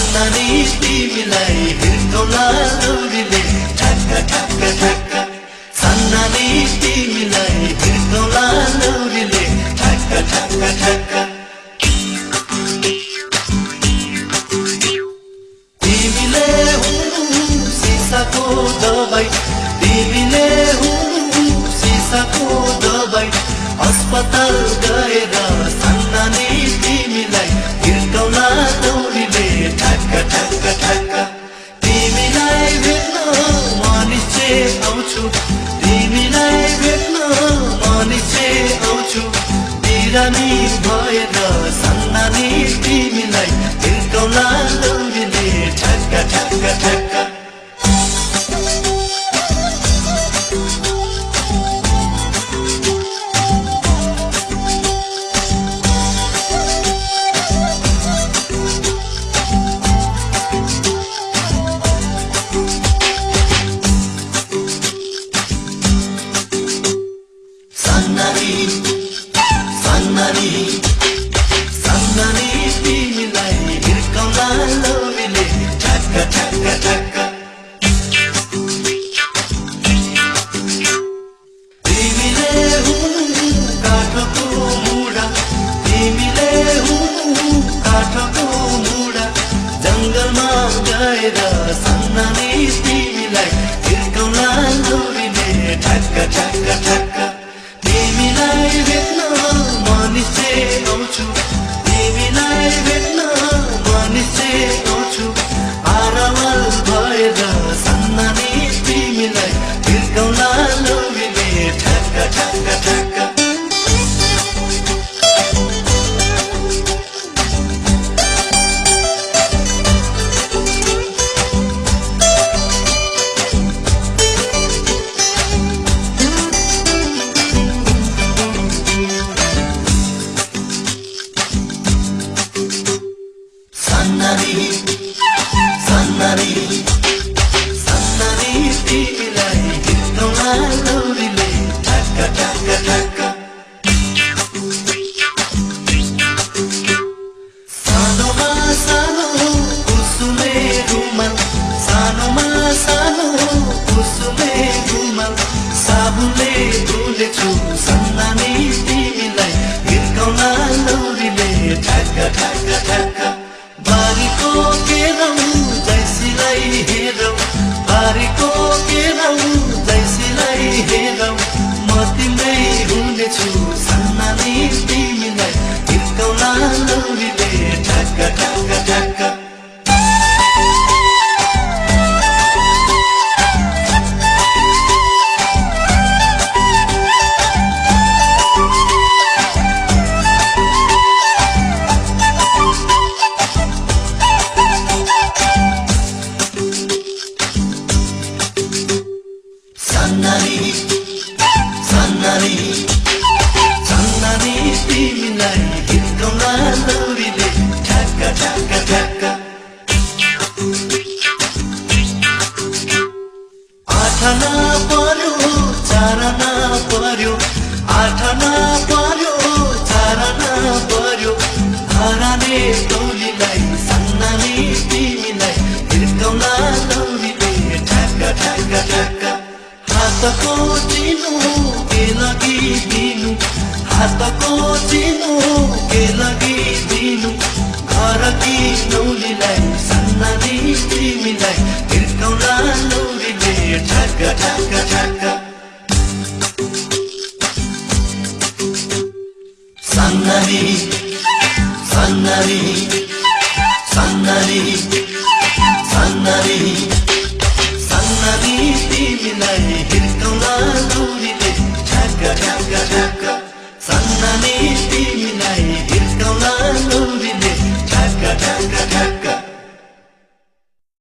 सन्नानी तिमीलाई हिर्काउला लौरीले ठ्याक्क ठ्याक्क ठ्याक्क सन्नानी तिमीलाई हिर्काउला लौरीले ठ्याक्क ठ्याक्क ठ्याक्क तिमीले हुनु सिसाको दबाई तिमीले हुनु सिसाको दबाई अस्पताल गएर सन्नानी तिमीलाई हिर्काउला लौरीले ठ्याक्क ठ्याक्क ठ्याक्क तिमीलाई भेट्न म निश्चय आउँछु तिमीलाई भेट्न म निश्चय आउँछु बिरामी भएर सन्नानी तिमीलाई हिर्काउला लौरीले ठ्याक्क ठ्याक्क ठ्याक्क सन्नानी तिमीलाई हिर्काउला लौरीले ठ्याक्क ठ्याक्क ठ्याक्क तिमीले हुनु काठको मुढा तिमीले हुनु काठको मुढा जंगलमा गएर सन्नानी तिमीलाई हिर्काउला लौरीले ठ्याक्क ठ्याक्क ठ्याक्क तिमीलाई भेट्न म निश्चय आउँछु तिमीलाई भेट्न म निश्चय आउँछु आरामल भएर सन्नानी तिमीलाई हिर्काउला लौरीले ठ्याक्क ठ्याक्क ठ्याक्क सन्नानी तिमीलाई हिर्काउला लौरीले ठ्याक्क ठ्याक्क ठ्याक्क सानोमा सानो कुसुमे रुमाल सानोमा सानो कुसुमे रुमाल साबुनले धुलेछु सन्नानी तिमीलाई हिर्काउला लौरीले ठ्याक्क ठ्याक्क ठ्याक्क बारीको केरौ जैसीलाई हेरौ बारीको केरौ जैसीलाई हेरौ म तिम्रै हुनेछु सन्नानी तिमीलाई हिर्काउला लौरीले ठ्याक्क ठ्याक्क ठ्याक्क सन्नानी तिमीलाई हिर्काउला लौरीले ठ्याक्क ठ्याक्क ठ्याक्क आठना पर्यो चारना पर्यो आठना पर्यो चारना पर्यो घराने टोलीलाई सन्नानी तिमीलाई हिर्काउला लौरीले ठ्याक्क ठ्याक्क ठ्याक्क हातको चिनो के लागि दिनु हातको चिनो के लागि दिनु घरकी नौलीलाई सन्नानी तिमीलाई हिर्काउला लौरीले ठ्याक्क ठ्याक्क ठ्याक्क सन्नानी